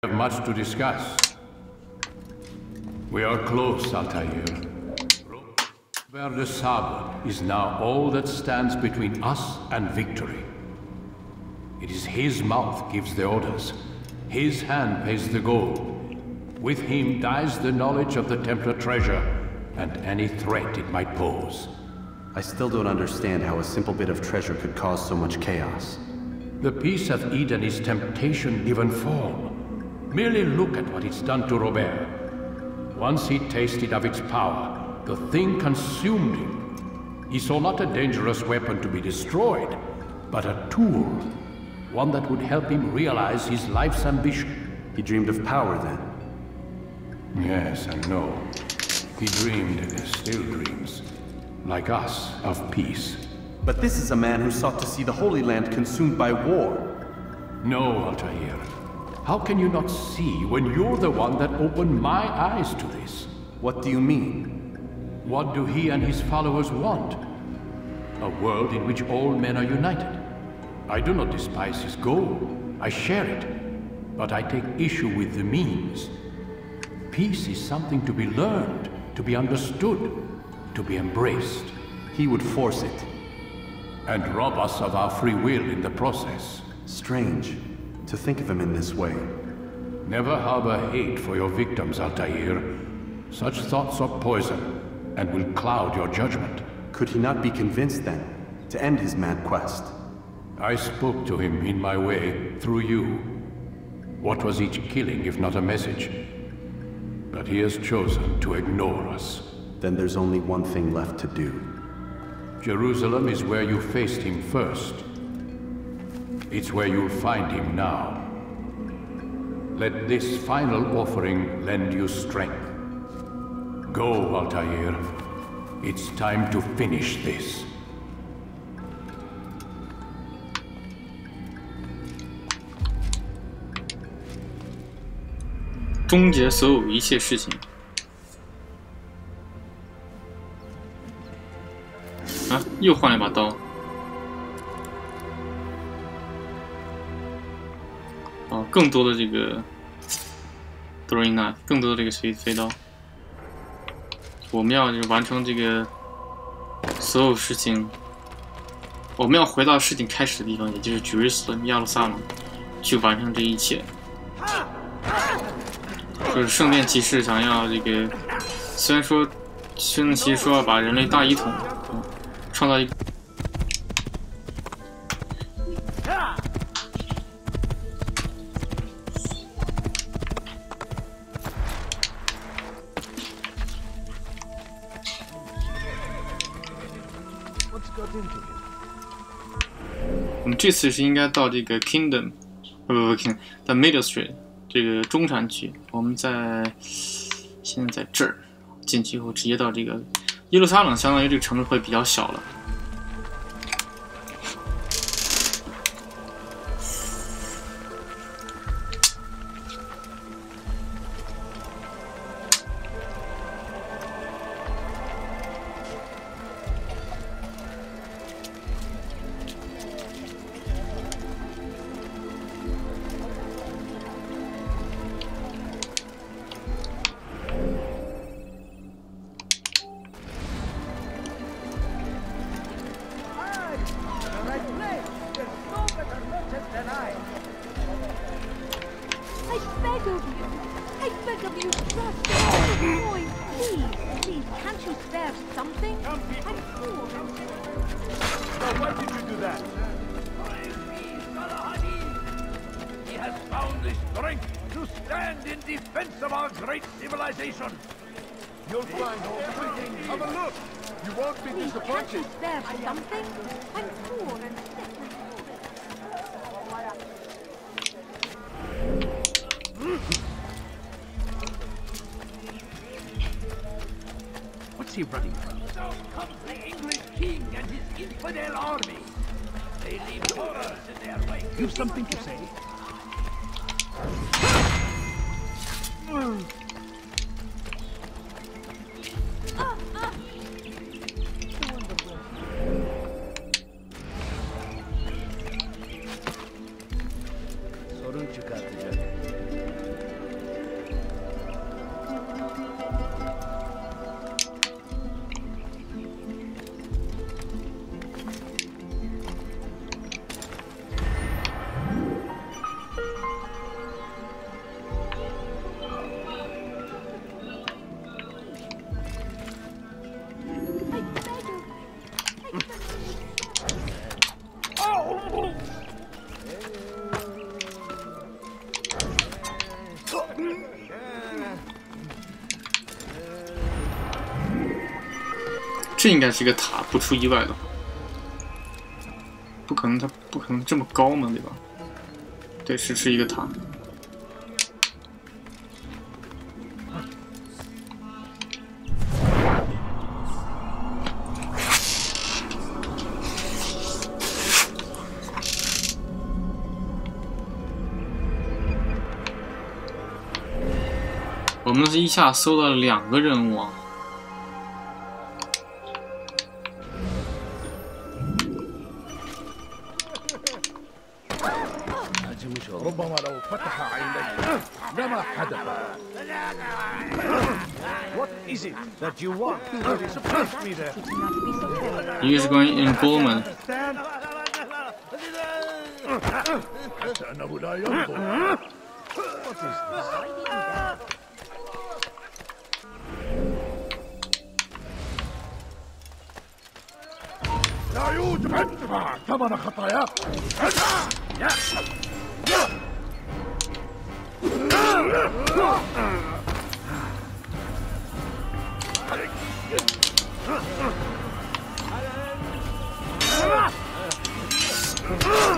have much to discuss. We are close, Altair. Verde Sabre is now all that stands between us and victory. It is his mouth gives the orders. His hand pays the gold. With him dies the knowledge of the Templar treasure and any threat it might pose. I still don't understand how a simple bit of treasure could cause so much chaos. The peace of Eden is temptation given form. Merely look at what it's done to Robert. Once he tasted of its power, the thing consumed him. He saw not a dangerous weapon to be destroyed, but a tool. One that would help him realize his life's ambition. He dreamed of power then? Yes and no. He dreamed, still dreams, like us, of peace. But this is a man who sought to see the Holy Land consumed by war. No, Altair. How can you not see when you're the one that opened my eyes to this? What do you mean? What do he and his followers want? A world in which all men are united. I do not despise his goal. I share it. But I take issue with the means. Peace is something to be learned, to be understood, to be embraced. He would force it. And rob us of our free will in the process. Strange to think of him in this way. Never harbor hate for your victims, Altair. Such thoughts are poison and will cloud your judgment. Could he not be convinced then to end his mad quest? I spoke to him in my way, through you. What was each killing if not a message? But he has chosen to ignore us. Then there's only one thing left to do. Jerusalem is where you faced him first. It's where you'll find him now. Let this final offering lend you strength. Go, Altair. It's time to finish this. 终结所有一切事情。啊，又换了一把刀。哦，更多的这个 throwing knife， 更多的这个飞刀。我们要完成这个所有事情。我们要回到事情开始的地方，也就是Jerusalem耶路撒冷，去完成这一切。就是圣殿骑士想要这个，虽然说圣殿骑士说要把人类大一统，创造一个。我们这次是应该到这个 Kingdom， 不 Kingdom， Middle Street 这个中产区。我们现在在这儿进去以后，直接到这个耶路撒冷，相当于这个城市会比较小了。What's he running from? So comes the English king and his infidel army. They leave horrors in their wake. You've something to say? Sorun çıkartacak. 这应该是个塔，不出意外的话，不可能，它不可能这么高嘛，对吧？对，是一个塔。我们是一下搜了2个任务啊。 ربما لو فتح عينيه لما حدث. What is it that you want? You surprised me there. 一个是关于 Engulman， حتى أنه لا ينظر. What is this? لا يوجد. ادفع ثمن خطاياك. ادفع.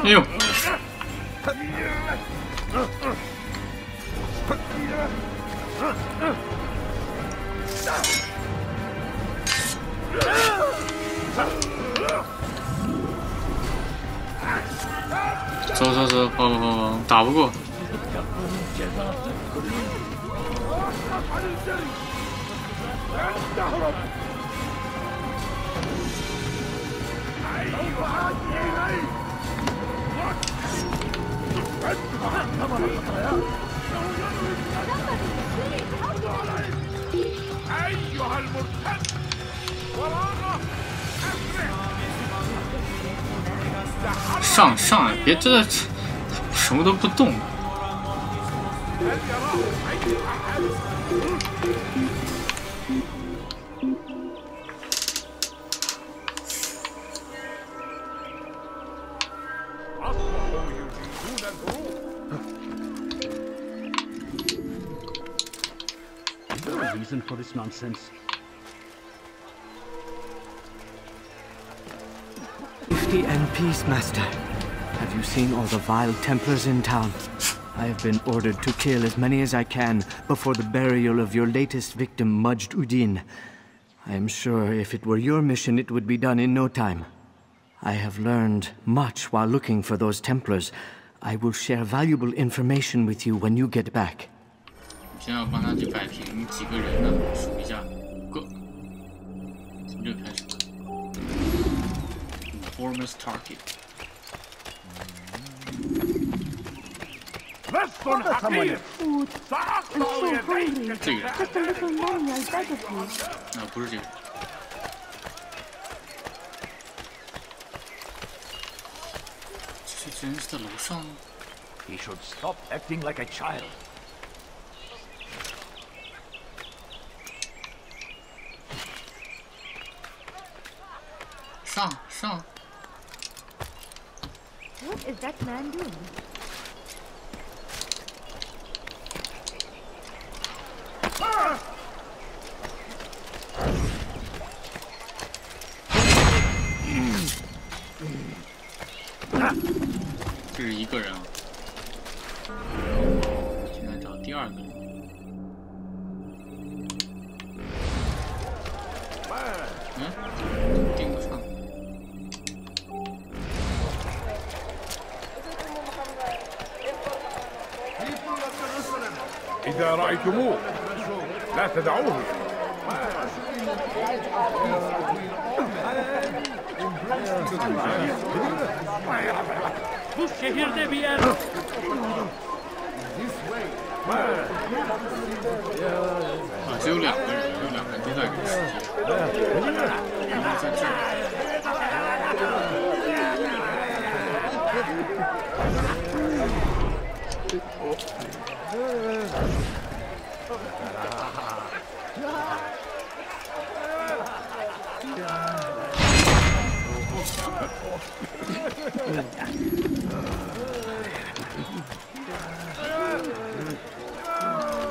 哎呦！走，跑，打不过。 أيها المرتد وراءه上呀！别这什么都不动。Reason for this nonsense. Safety and peace, Master. Have you seen all the vile Templars in town? I have been ordered to kill as many as I can before the burial of your latest victim, Majd Udin. I am sure if it were your mission, it would be done in no time. I have learned much while looking for those Templars. I will share valuable information with you when you get back. 先要帮他去摆平几个人呢？数一下，5个。从这开始。Informers target。这个人。啊，不是这个。这人是在楼上吗 He should stop acting like a child. 上 What is that man doing? Ah! 这是一个人啊。现在找第2个人。顶不上。 إذا رأيتموه لا تدعوه. Bu şehirde bir yer. 只有2个人，有2个人都在这世界。在这儿。 لا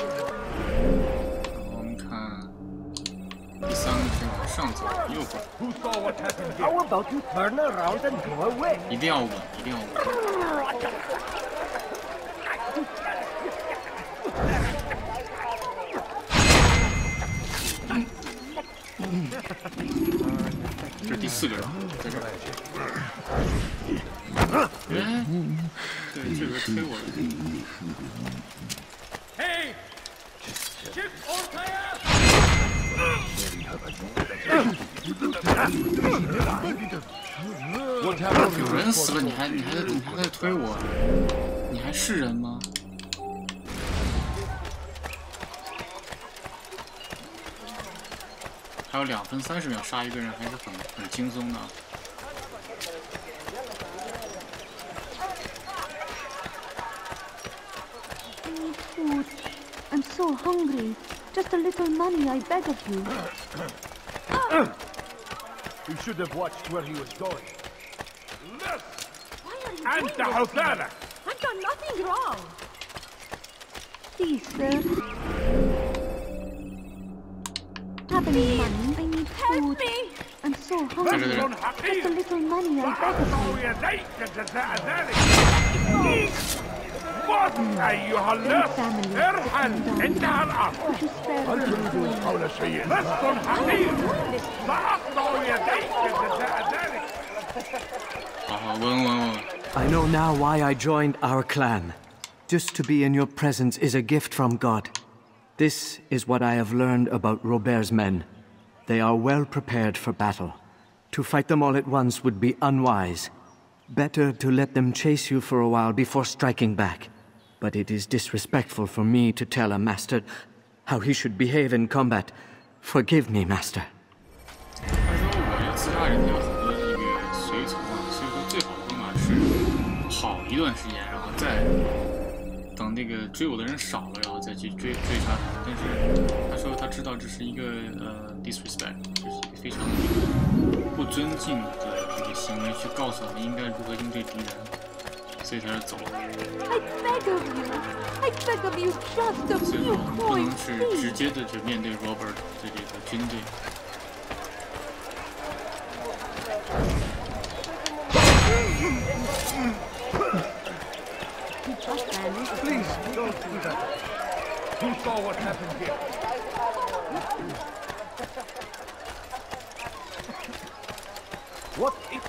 会儿。 Who saw what happened here? How about you turn around and go away? 一定要稳，一定要稳。这是第4个人，在这儿。哎，对，这个推我了。Hey! Ship on fire! 有人死了，你还在推我？你还是人吗？还有2分30秒杀一个人，还是很轻松的。 Food. I'm so hungry. Just a little money, I beg of you. You should have watched where he was going. Why are you أنت doing this? حثالة! I've done nothing wrong. Please, sir. Have any money? I need food. I'm so hungry. رجل Just a حقير! little money, I beg of سأقطع you. يديك جزاء ذلك! موت أيها اللص! ارحل! انتهى الأمر! Could you spare هل me? تريدون قول شيء؟ لص حقير! سأقطع يديك جزاء ذلك! 好好，稳。 I know now why I joined our clan. Just to be in your presence is a gift from God. This is what I have learned about Robert's men. They are well prepared for battle. To fight them all at once would be unwise. Better to let them chase you for a while before striking back. But it is disrespectful for me to tell a master how he should behave in combat. Forgive me, master. 他说我要刺杀人家有很多这个随从啊，所以说最好的方法是跑一段时间，然后再等那个追我的人少了，然后再去追杀他。但是他说他知道这是一个disrespect， 这是一个非常不尊敬的这个行为，去告诉我们应该如何应对敌人，所以他就走了。 I beg of you. I beg of you, just a 所以 few 说不能 coins, 是 please. 直接的去面对 Robert 的这个军队。 Please, don't do that. Who saw what happened here? What if...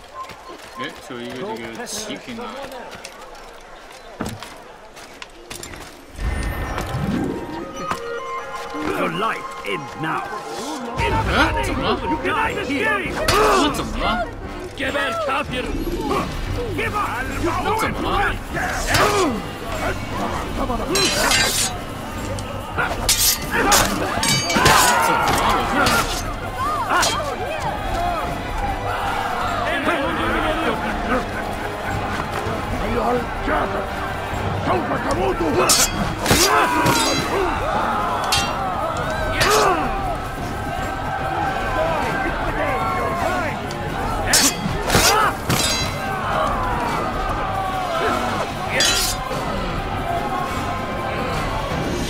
哎，这有一个这个旗可以拿。 Your life ends now. 哎，怎么了？ You cannot escape! 我怎么了？ جبل كافر. Give up! 我怎么了？ أيها الكافر! سوف تموت هنا!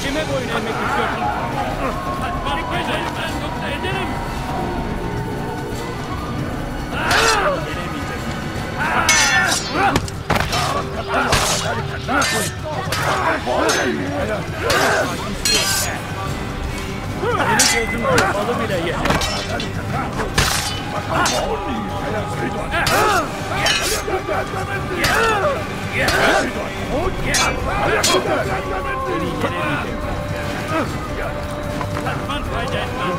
Kime boyun eğmek istiyorsun? Saçmalık beceremez yoksa ederim. Benim gözüm kapalı bile yeter. Saçman fayda etmez.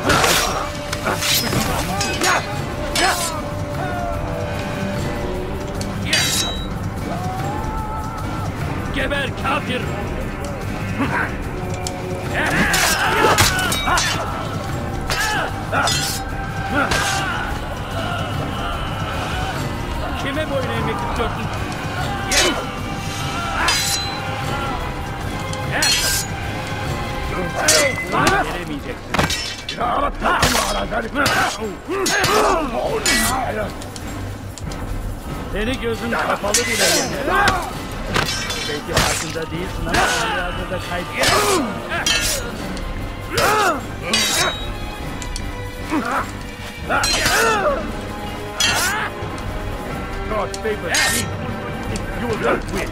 Geber kafir! Kime boyun eğmek istiyorsun? Veremeyeceksin. Seni gözün kapalı bile yeter. Belki farkında değilsin ama dünyada da kaybediyorsun. God favors me. You will not win.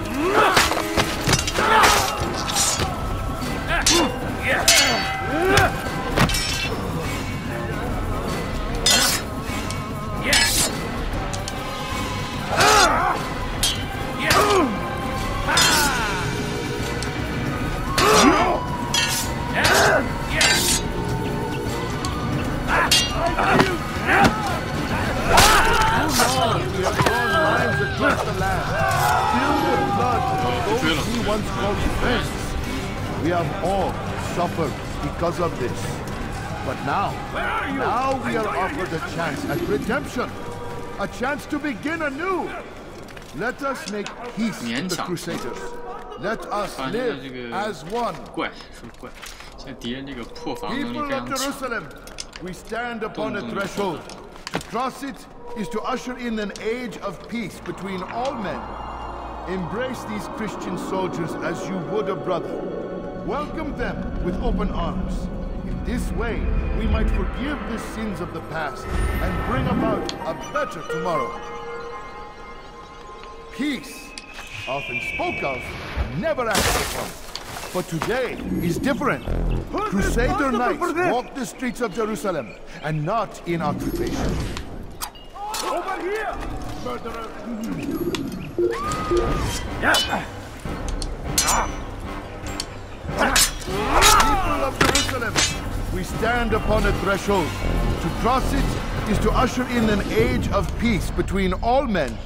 We have all suffered because of this. But now we are offered a chance at redemption. A chance to begin anew. Let us make peace with the Crusaders. Let us live as one. People of Jerusalem, we stand upon a threshold. To cross it is to usher in an age of peace between all men. Embrace these Christian soldiers as you would a brother. Welcome them with open arms. In this way, we might forgive the sins of the past and bring about a better tomorrow. Peace, often spoke of, never acted upon. But today is different. Crusader knights walk the streets of Jerusalem, and not in occupation. Over here, murderer! People of Jerusalem, we stand upon a threshold. To cross it is to usher in an age of peace between all men.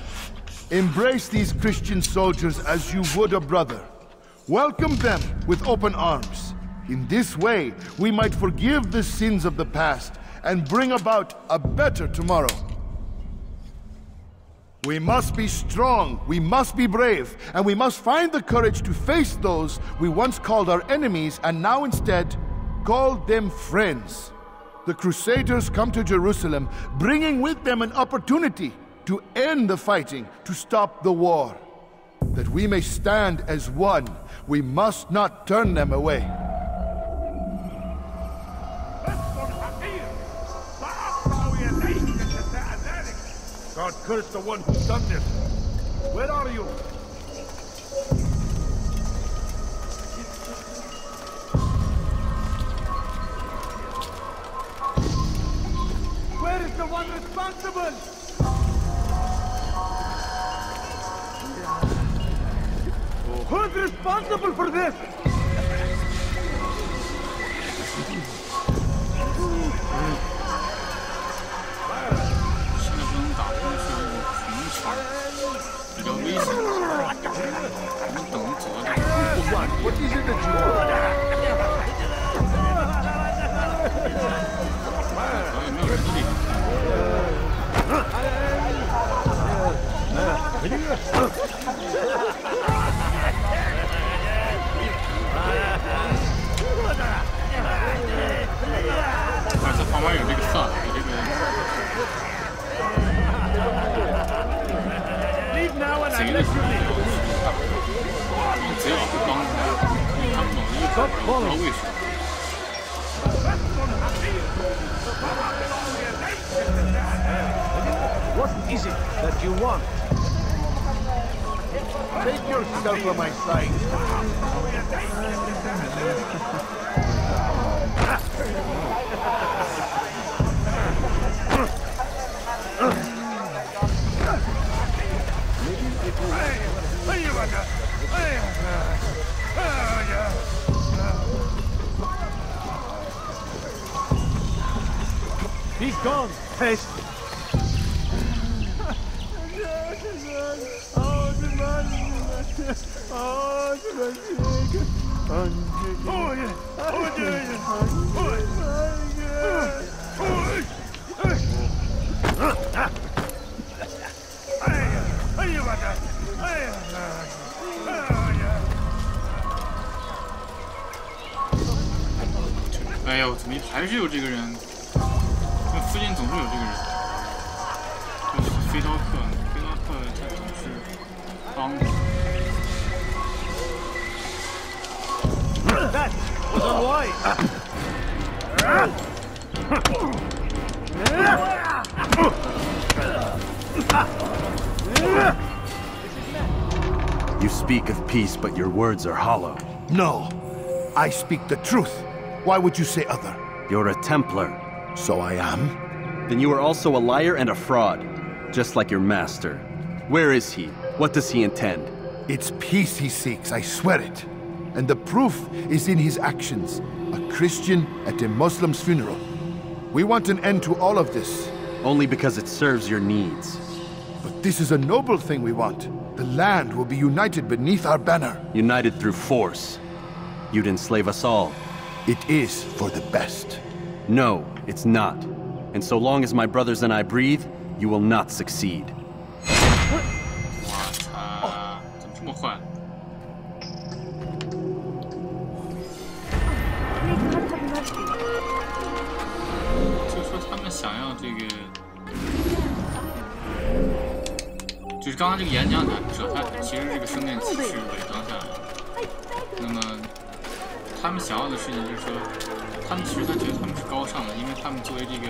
Embrace these Christian soldiers as you would a brother. Welcome them with open arms. In this way, we might forgive the sins of the past and bring about a better tomorrow. We must be strong, we must be brave, and we must find the courage to face those we once called our enemies and now instead call them friends. The Crusaders come to Jerusalem, bringing with them an opportunity to end the fighting, to stop the war. That we may stand as one, we must not turn them away. God curse the one who's done this. Where are you? Where is the one responsible? Who's responsible for this? What is it that you这旁边有这个色，有这个。 贼的时候，贼老是帮他，他们老一会儿不知道为什么。 What is it that you want? Take yourself from my sight. Be gone, pest!哎呦，怎么还是有这个人？这附近总是有这个人。就是飞刀客，飞刀客他总是帮我。 That was unwise. You speak of peace, but your words are hollow. No, I speak the truth. Why would you say other? You're a Templar. So I am. Then you are also a liar and a fraud, just like your master. Where is he? What does he intend? It's peace he seeks, I swear it. And the proof is in his actions. A Christian at a Muslim's funeral. We want an end to all of this. Only because it serves your needs. But this is a noble thing we want. The land will be united beneath our banner. United through force. You'd enslave us all. It is for the best. No, it's not. And so long as my brothers and I breathe, you will not succeed. 我操，怎么这么快？就是说他们想要这个，就是刚刚这个演讲呢，知道他其实这个圣殿骑士伪装下来的。那么他们想要的事情就是说，他们其实他觉得他们是高尚的，因为他们作为这个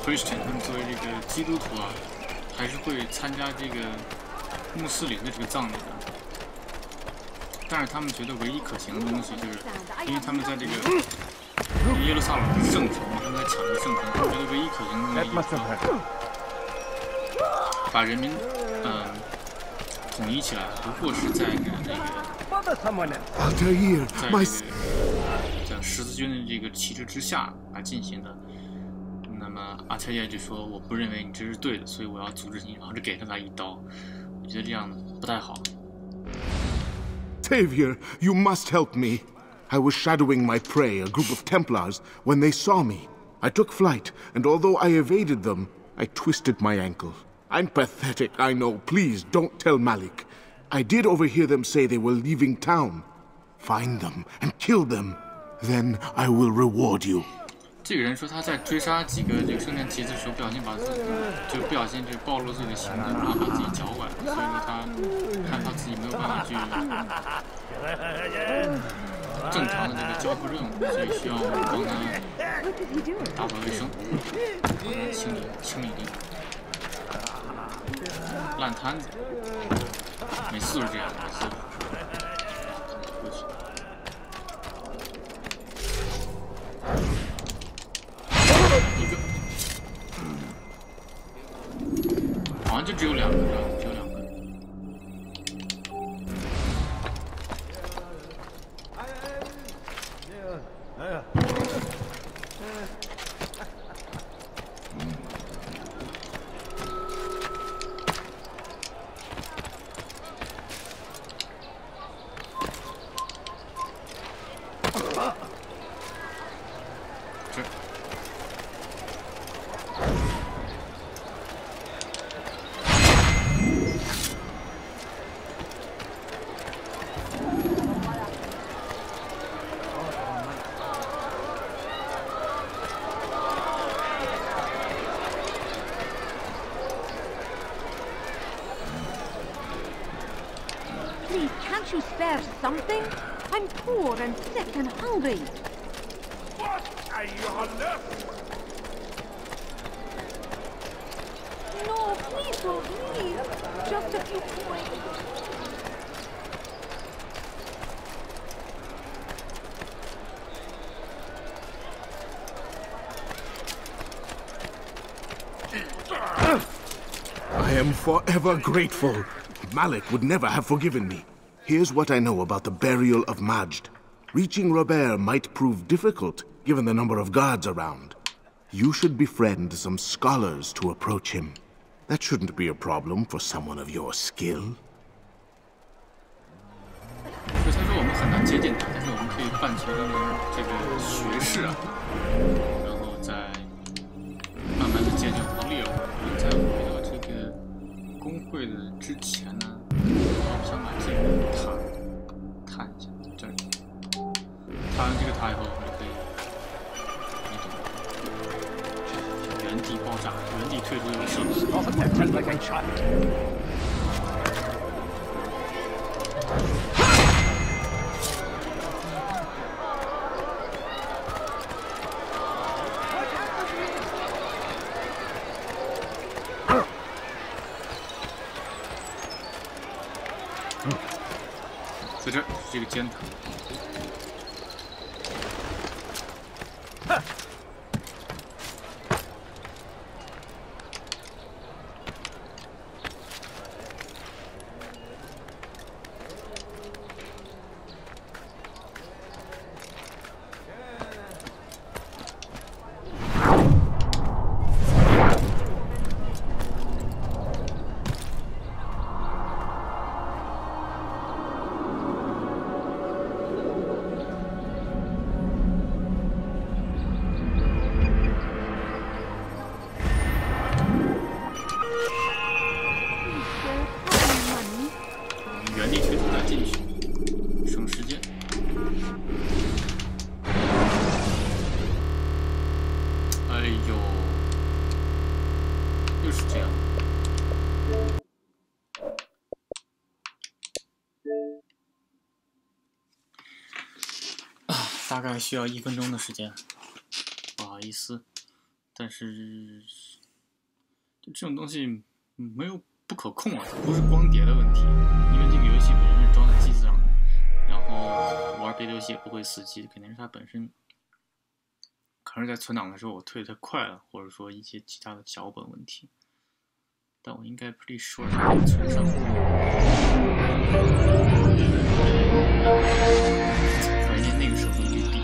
Christian， 他们作为这个基督徒啊，还是会参加这个穆斯林的这个葬礼的。但是他们觉得唯一可行的东西，就是因为他们在这个耶路撒冷是圣城，他们在抢这个圣城，他们觉得唯一可行的东西就是把人民统一起来，不过是在那个在十字军的这个旗帜之下来进行的。那么阿恰耶就说：“我不认为你这是对的，所以我要阻止你。”然后就给了他一刀。我觉得这样不太好。 Savior, you must help me. I was shadowing my prey, a group of Templars, when they saw me. I took flight, and although I evaded them, I twisted my ankle. I'm pathetic, I know. Please, don't tell Malik. I did overhear them say they were leaving town. Find them and kill them. Then I will reward you. 这个人说他在追杀几个这个圣殿骑士的时候，不小心把自己就不小心就暴露自己的行踪，然后把自己脚崴了，所以说他看他自己没有办法去正常的这个交付任务，所以需要我们帮他打扫卫生，帮他清理地方，烂摊子，每次都是这样，每次过去。 一个，好像就只有两个，是吧？只有两个。Please, can't you spare something? I'm poor and sick and hungry. What are your left? No, please don't leave. Just a few coins. I am forever grateful. Malik would never have forgiven me. Here's what I know about the burial of Majd. Reaching Robert might prove difficult, given the number of guards around. You should befriend some scholars to approach him. That shouldn't be a problem for someone of your skill. 所以他说我们很难接近他，但是我们可以伴随着这个学士啊，然后再慢慢的接近我们的猎物。我们在回到这个工会的之前呢，我想把这个塔探一下，这儿探完这个塔以后，我们就可以那种原地爆炸，原地退出游戏。 这这个尖塔。原地推土来进去，省时间。哎呦，又是这样。大概需要1分钟的时间，不好意思，但是就这种东西没有不可控啊，它不是光碟的问题，因为这个游戏本身是装在机子上的，然后玩别的游戏也不会死机，肯定是它本身可能在存档的时候我退得太快了，或者说一些其他的脚本问题，但我应该 pretty sure 它能存上。怀念那个时候的绿地。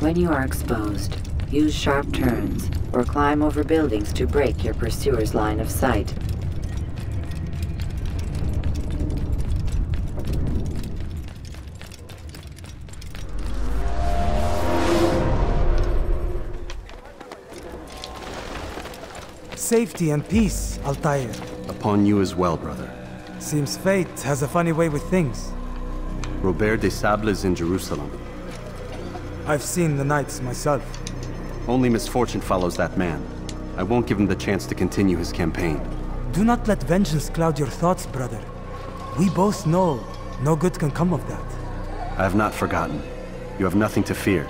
When you are exposed, use sharp turns or climb over buildings to break your pursuer's line of sight. Safety and peace, Altair. Upon you as well, brother. Seems fate has a funny way with things. Robert de Sable is in Jerusalem. I've seen the knights myself. Only misfortune follows that man. I won't give him the chance to continue his campaign. Do not let vengeance cloud your thoughts, brother. We both know no good can come of that. I have not forgotten. You have nothing to fear.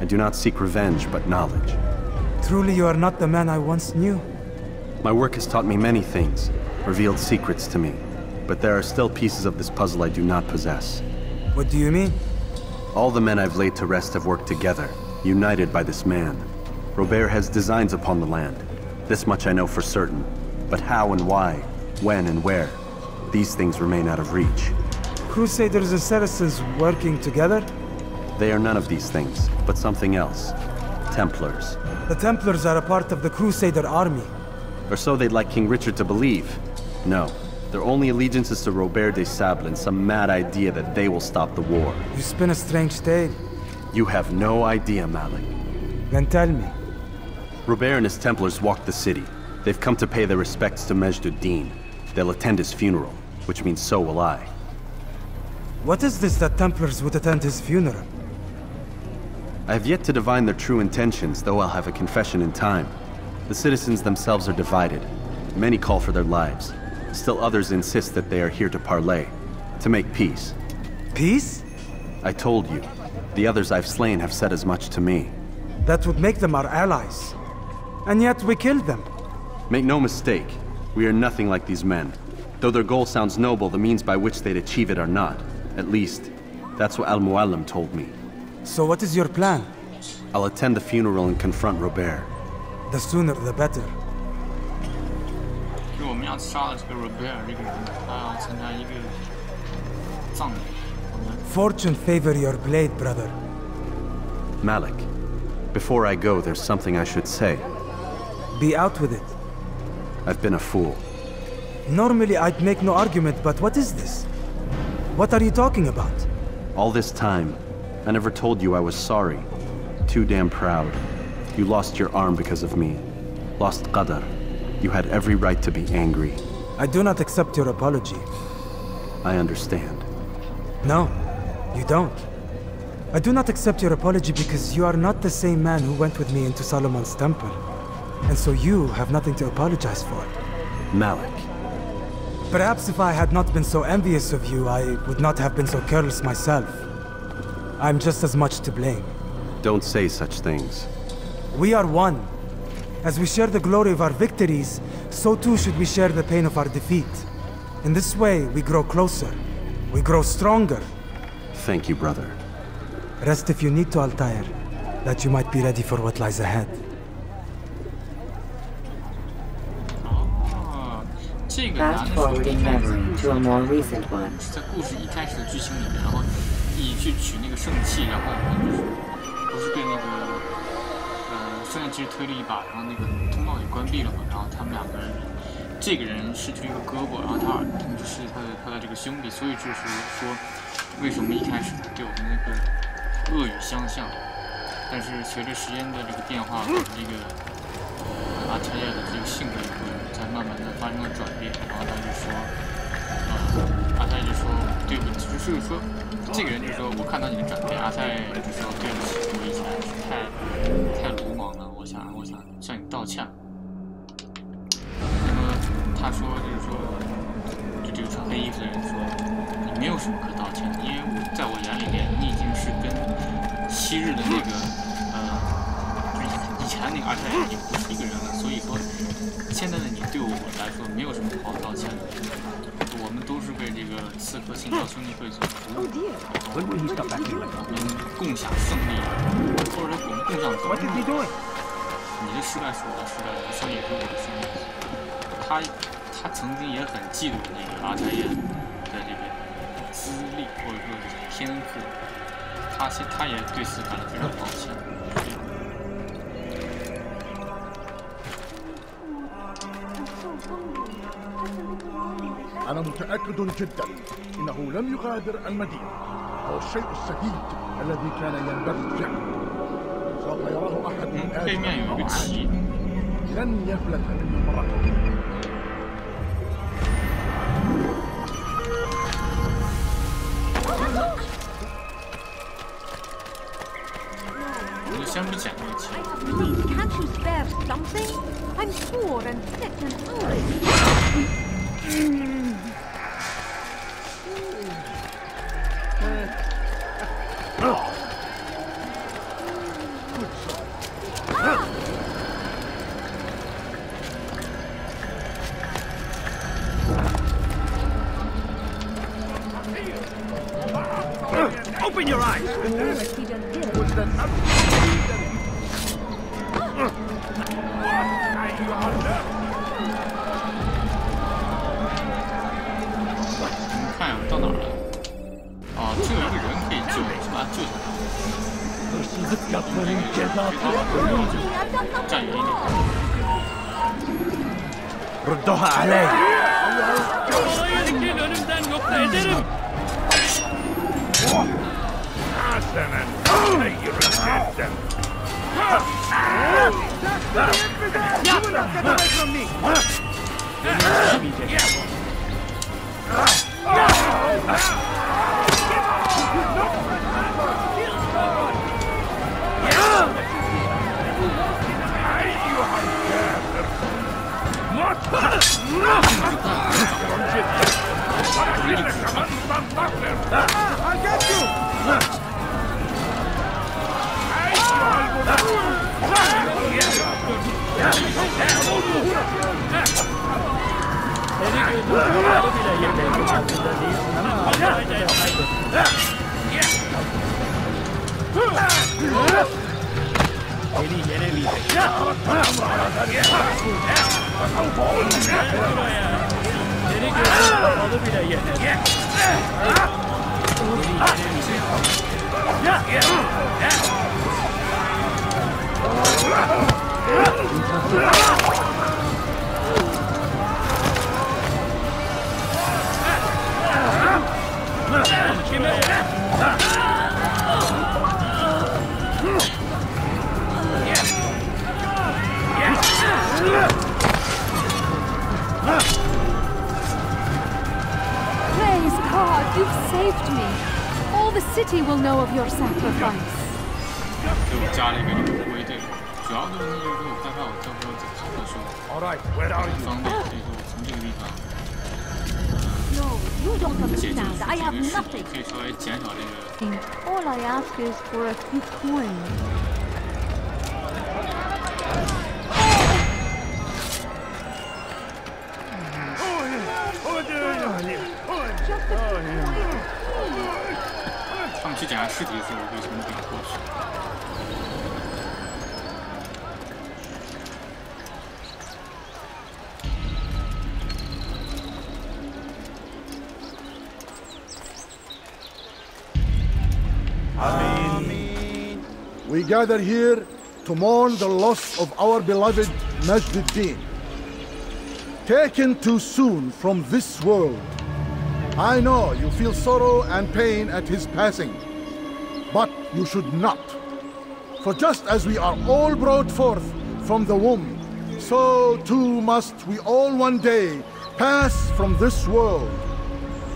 I do not seek revenge, but knowledge. Truly you are not the man I once knew. My work has taught me many things, revealed secrets to me. But there are still pieces of this puzzle I do not possess. What do you mean? All the men I've laid to rest have worked together, united by this man. Robert has designs upon the land. This much I know for certain. But how and why, when and where, these things remain out of reach. Crusaders and Saracens working together? They are none of these things, but something else. Templars. The Templars are a part of the Crusader army. Or so they'd like King Richard to believe. No. Their only allegiance is to Robert de Sable and some mad idea that they will stop the war. You spin a strange tale. You have no idea, Malik. Then tell me. Robert and his Templars walked the city. They've come to pay their respects to Majd-ud-Din. They'll attend his funeral, which means so will I. What is this that Templars would attend his funeral? I have yet to divine their true intentions, though I'll have a confession in time. The citizens themselves are divided. Many call for their lives. Still others insist that they are here to parley, to make peace. Peace? I told you. The others I've slain have said as much to me. That would make them our allies. And yet we killed them. Make no mistake, we are nothing like these men. Though their goal sounds noble, the means by which they'd achieve it are not. At least, that's what Al-Muallim told me. So what is your plan? I'll attend the funeral and confront Robert. The sooner the better. 就我们要杀了这个 Robert 这个人，他要参加一个葬礼。Fortune favor your blade, brother. Malik, before I go, there's something I should say. Be out with it. I've been a fool. Normally I'd make no argument, but what is this? What are you talking about? All this time, I never told you I was sorry. Too damn proud. You lost your arm because of me. Lost Qadar. You had every right to be angry. I do not accept your apology. I understand. No, you don't. I do not accept your apology because you are not the same man who went with me into Solomon's temple. And so you have nothing to apologize for. Malik. Perhaps if I had not been so envious of you, I would not have been so careless myself. I'm just as much to blame. Don't say such things. We are one. As we share the glory of our victories, so too should we share the pain of our defeat. In this way, we grow closer. We grow stronger. Thank you, brother. Rest if you need to, Altair, that you might be ready for what lies ahead. 这个男的说一开始是在故事一开始的剧情里面，然后你去取那个圣器，然后就是不是被那个圣剑骑士推了一把，然后那个通道给关闭了嘛，然后他们两个人，这个人失去一个胳膊，然后他同时是他的这个兄弟，所以就是说为什么一开始他对我们那个恶语相向，但是随着时间的这个变化和这个阿泰亚的这个性格也会在慢慢的发生了转变，然后他就说，阿泰就说对不起，就是说这个人就说我看到你的转变，阿泰就说对不起，我以前是太鲁莽了，我想向你道歉。那么他说就是说，就这个穿黑衣服的人说，你没有什么可道歉的，因为在我眼里面，你已经是跟昔日的那个以前那个阿泰已经不是一个人了，所以说现在的你对我来说没有什么好道歉的。我们都是为这个刺客信条兄弟会所服务，我们共享胜利，或者说我们共享责任。你的失败是我的失败，你的胜利是我的胜利。他曾经也很嫉妒那个阿泰耶的这个资历或者说这个天赋，他也对此感到非常抱歉。أنا متأكد جدا إنه لم يغادر المدينة. هو الشيء السديد الذي كان ينبغي فعله. سوف يراه أحد من آتي لن يفلت منه مرة. 相比讲这个棋。 Can't you spare something? I'm poor and sick and hungry. Open your eyes! Was that 看呀，到哪儿了？哦，这有一个人可以救，是吧？救他。站远一点。 ردها علي. حسنا غير جدا You've saved me. All the city will know of your sacrifice. 给我加了一个这个护卫队，主要就是那就是我害怕我到时候走操的时候很方便，所以说我从这个地方。 No, you don't 解决 understand. I have 这个事 nothing. 情，可以稍微减少这个。 All I ask is for a few coins. Just a few coins. 他们去检查尸体的时候，我可以从这边过去。 We gather here to mourn the loss of our beloved Majduddin. Taken too soon from this world. I know you feel sorrow and pain at his passing, but you should not. For just as we are all brought forth from the womb, so too must we all one day pass from this world.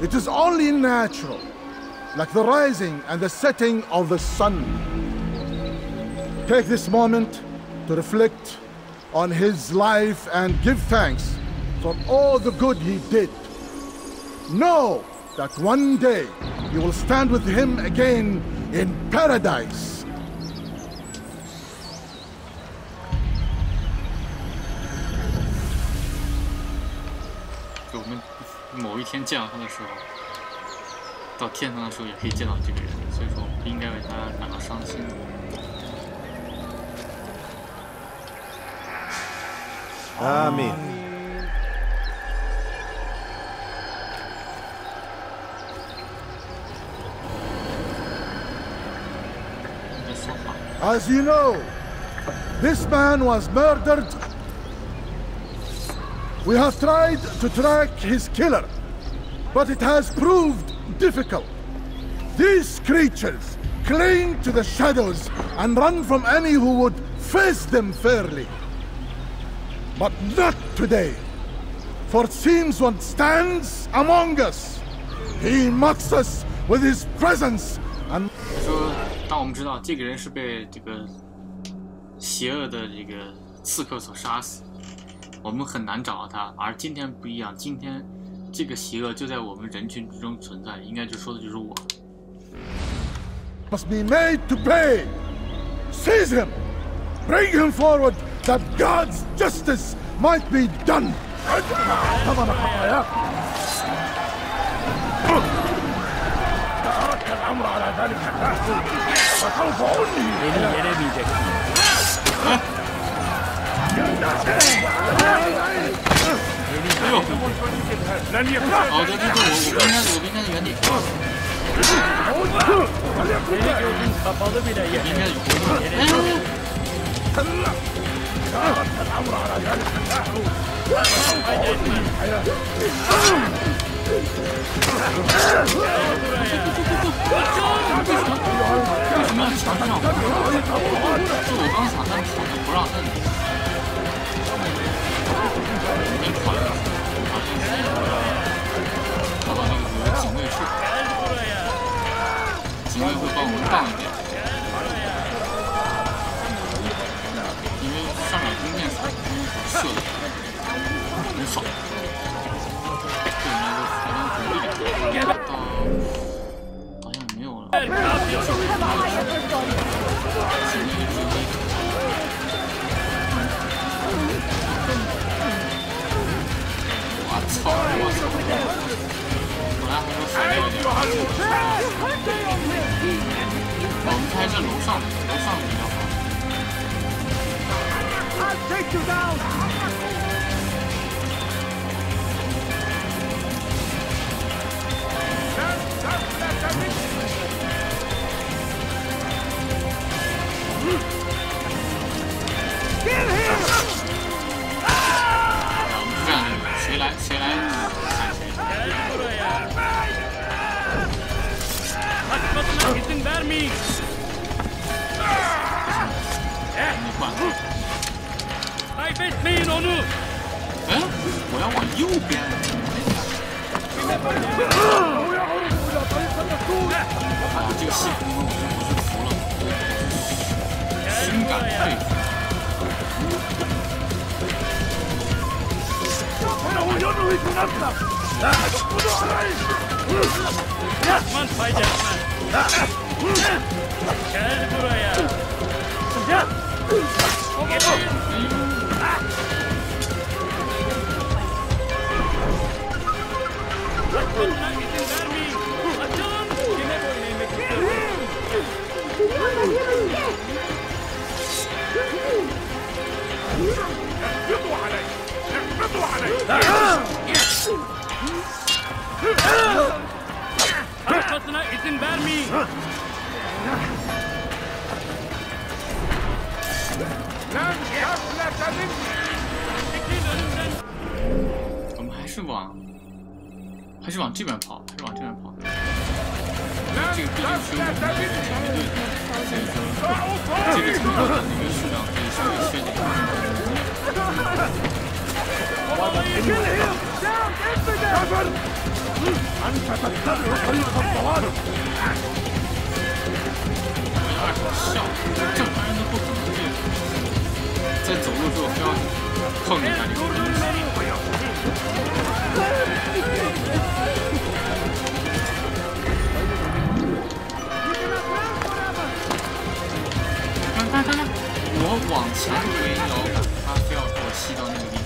It is only natural, like the rising and the setting of the sun. Take this moment to reflect on his life and give thanks for all the good he did. Know that one day you will stand with him again in paradise. 我们某一天见到他的时候，到天堂的时候也可以见到这个人，所以说我们不应该为他感到伤心。 Amen. As you know, this man was murdered. We have tried to track his killer, but it has proved difficult. These creatures cling to the shadows and run from any who would face them fairly. But not today, for it seems one stands among us. He mocks us with his presence and... 说，当我们知道这个人是被这个邪恶的这个刺客所杀死，我们很难找到他。而今天不一样，今天这个邪恶就在我们人群之中存在，应该就说的就是我。Must be made to pay. Seize him. Bring him forward. That God's justice might be done.警卫会帮我们杠一点，因为上面弓箭手射的很少，对我们来说还能鼓励点。到好像没有了，我操！本来还说水那个地方。 我们开在楼上比较好。I'll take you down. Kill him! 我们是这样的，谁来砍谁。 İzin vermeyin. 你换。 Kaybetmeyin onu. 哎，我要往右边。这个系统我是服了，深感佩服。我们还是往这边跑，这个毕竟是我们的这个前面队，所以说这个城堡的那个数量可以稍微削减一下。笑，正常人都不可能这样，在走路的时候非要碰一下这个东西。看，我往前推摇杆，他非要给我吸到那个地方。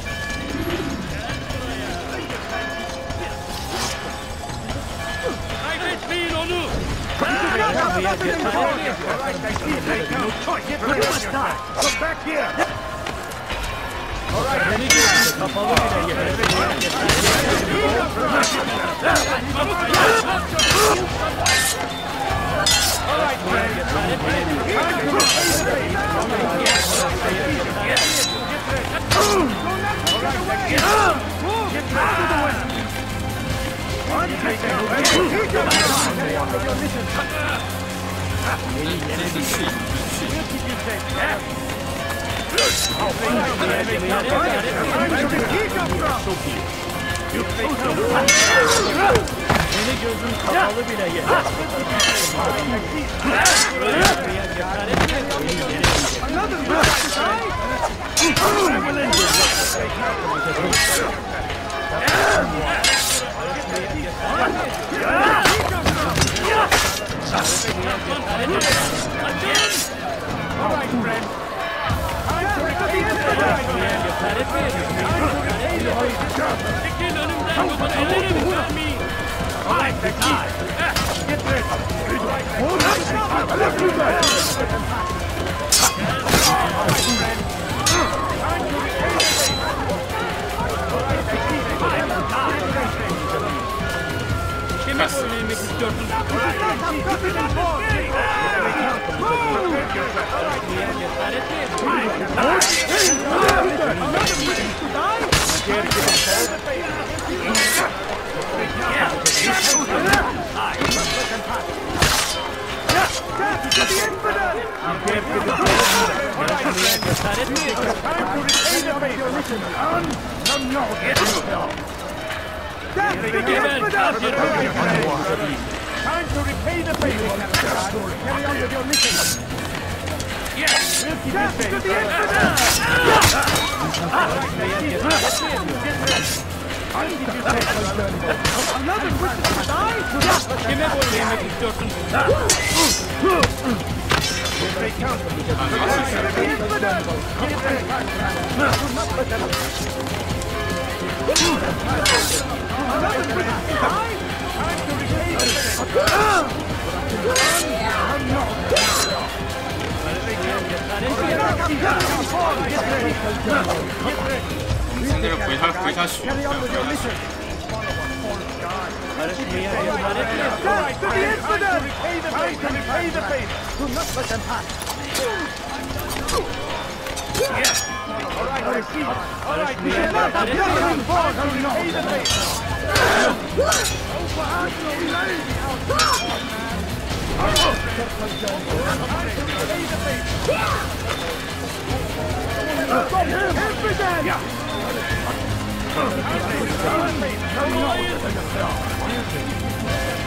我们现在回他血，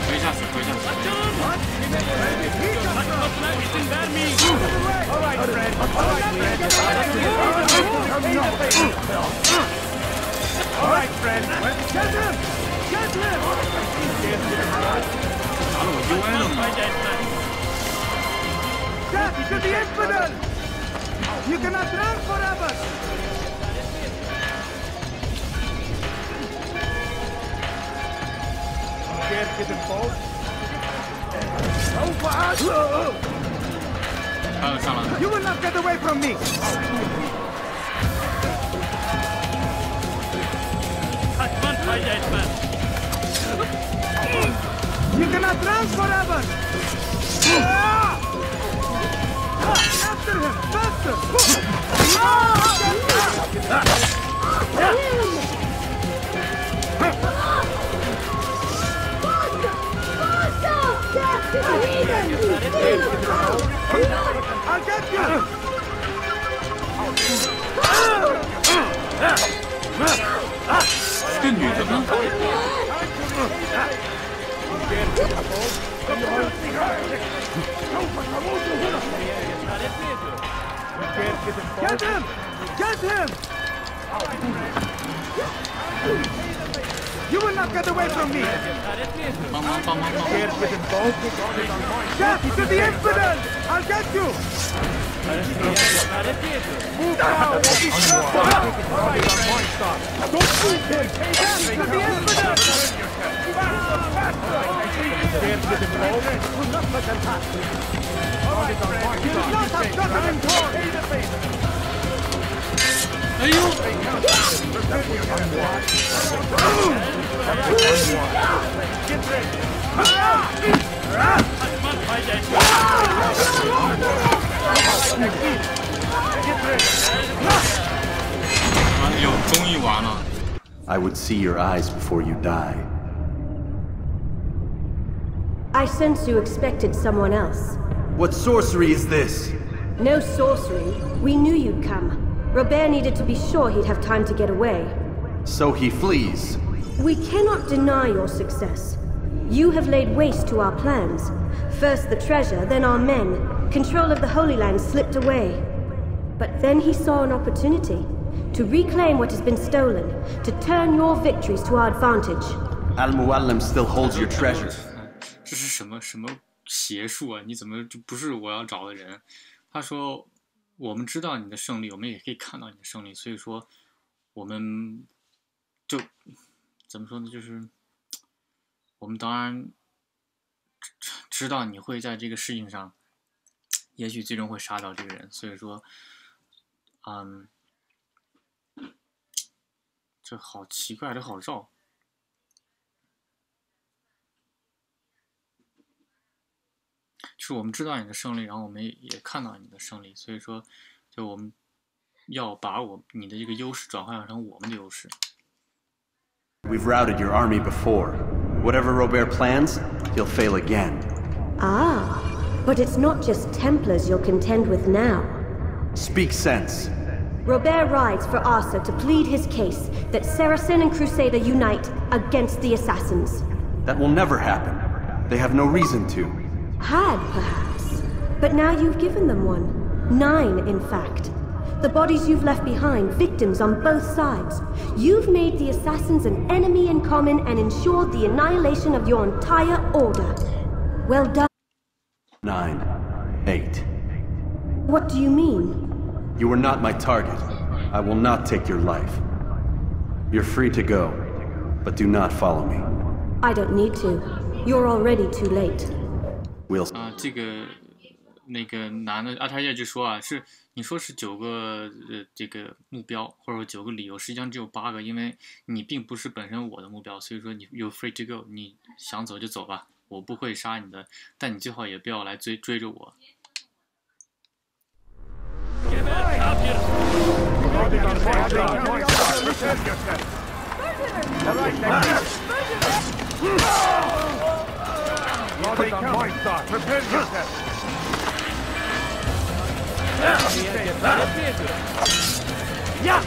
回一下死，拖一下死。打了我UI了吗？ To the infidel! You cannot run forever! Can't get involved. You will not get away from me! You cannot run forever! After him! Faster! I'll get you! 这个女的呢？ Get him! Get him! You will not get away from me! Get to the infidel! I'll get you! Move out! Don't shoot him! Get to the infidel! You will not have gotten him torn! 哎呦！ 终于完了。 I would see your eyes before you die. I sense you expected someone else. What sorcery is this? No sorcery. We knew you'd come. Robert needed to be sure he'd have time to get away. So he flees. We cannot deny your success. You have laid waste to our plans. First the treasure, then our men. Control of the Holy Land slipped away. But then he saw an opportunity to reclaim what has been stolen, to turn your victories to our advantage. Al-Muallim still holds your treasure. 这是什么邪术啊？你怎么就不是我要找的人？他说，我们知道你的胜利，我们也可以看到你的胜利，所以说，我们就怎么说呢？就是我们当然知道你会在这个事情上，也许最终会杀到这个人，所以说，这好奇怪，这好绕。 就是我们知道你的胜利，然后我们也看到你的胜利，所以说，就我们要把你的这个优势转换成我们的优势。We've routed your army before. Whatever Robert plans, he'll fail again. Ah, but it's not just Templars you'll contend with now. Speak sense. Robert rides for Arthur to plead his case that Saracen and Crusader unite against the Assassins. That will never happen. They have no reason to. Had, perhaps. But now you've given them one. 9, in fact. The bodies you've left behind, victims on both sides. You've made the Assassins an enemy in common and ensured the annihilation of your entire order. Well done. 9, 8. What do you mean? You were not my target. I will not take your life. You're free to go, but do not follow me. I don't need to. You're already too late. 这个那个男的阿塔叶就说啊，是你说是9个这个目标或者说9个理由，实际上只有8个，因为你并不是本身我的目标，所以说你 you're free to go， 你想走就走吧，我不会杀你的，但你最好也不要来追着我。Logic on point start. Prepare yourself. Yeah.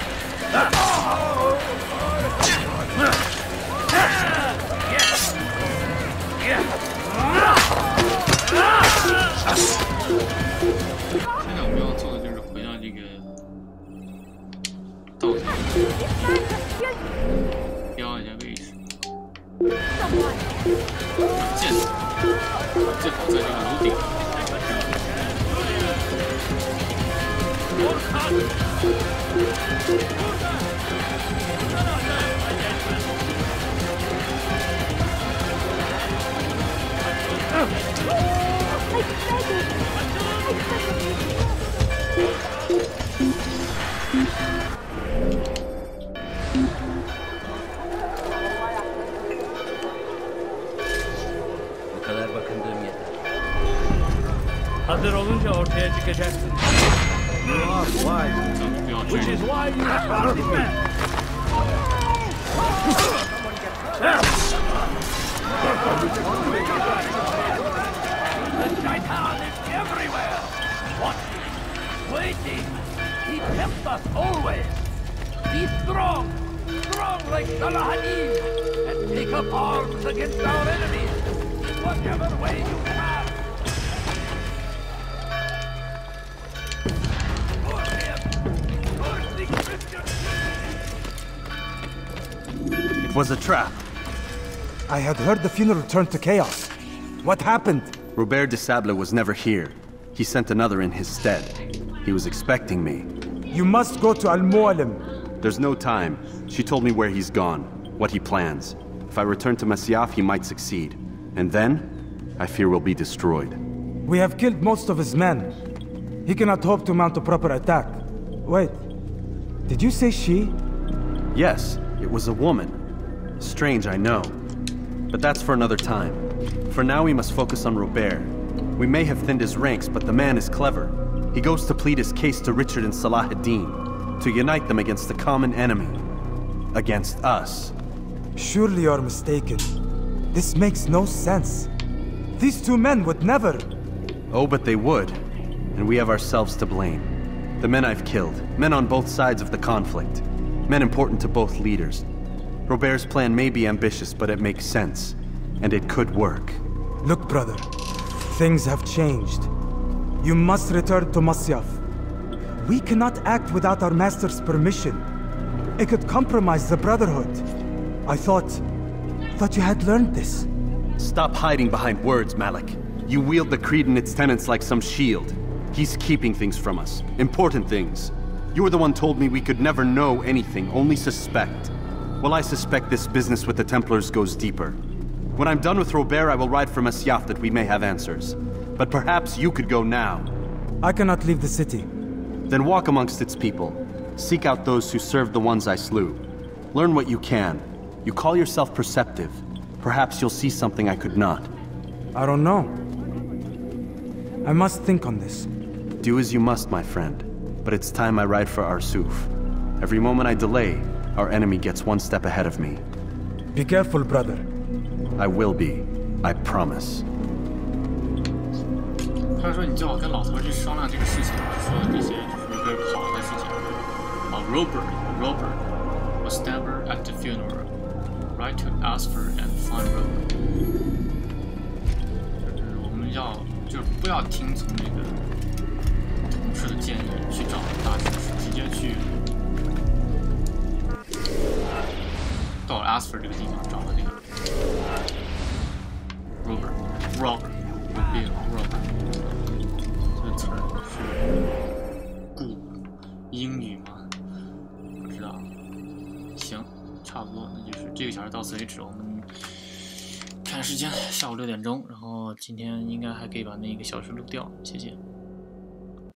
Yeah. 试一试。剑，最好在这个楼顶。Bu kadar bakındığım yeter. Hazır olunca ortaya çıkacaksın. Which is why you trusted me. The Shaitan is everywhere. Watching, waiting. He tempts us always. Be strong, strong like Salahadin, and take up arms against our enemies in whatever way you can. For him, for the Christian. It was a trap. I had heard the funeral turned to chaos. What happened? Robert de Sable was never here. He sent another in his stead. He was expecting me. You must go to Al-Mu'alim. There's no time. She told me where he's gone, what he plans. If I return to Masyaf, he might succeed. And then, I fear we'll be destroyed. We have killed most of his men. He cannot hope to mount a proper attack. Wait, did you say she? Yes, it was a woman. Strange, I know. But that's for another time. For now, we must focus on Robert. We may have thinned his ranks, but the man is clever. He goes to plead his case to Richard and Salah ad-Din, to unite them against the common enemy. Against us. Surely you're mistaken. This makes no sense. These two men would never... Oh, but they would. And we have ourselves to blame. The men I've killed, men on both sides of the conflict. Men important to both leaders. Robert's plan may be ambitious, but it makes sense. And it could work. Look, brother. Things have changed. You must return to Masyaf. We cannot act without our master's permission. It could compromise the Brotherhood. I thought you had learned this. Stop hiding behind words, Malik. You wield the creed and its tenets like some shield. He's keeping things from us. Important things. You were the one told me we could never know anything, only suspect. Well, I suspect this business with the Templars goes deeper. When I'm done with Robert, I will ride for Masyaf that we may have answers. But perhaps you could go now. I cannot leave the city. Then walk amongst its people. Seek out those who served the ones I slew. Learn what you can. You call yourself perceptive. Perhaps you'll see something I could not. I don't know. I must think on this. Do as you must, my friend. But it's time I ride for Arsuf. Every moment I delay, our enemy gets one step ahead of me. Be careful, brother. I will be. I promise. 他说：“你叫我跟老头去商量这个事情，说的这些就是一个好的事情。啊 Robert was never at the funeral. Right to ask for and find Robert. 就是我们要，就是不要听从这个同事的建议去找大师，直接去到了 ask for 这个地方找了这个 Robert。” 这个词儿是古英语吗？不知道。行，差不多，那就是这个小时到此为止。我们看时间，下午6点钟，然后今天应该还可以把那1个小时录掉，谢谢。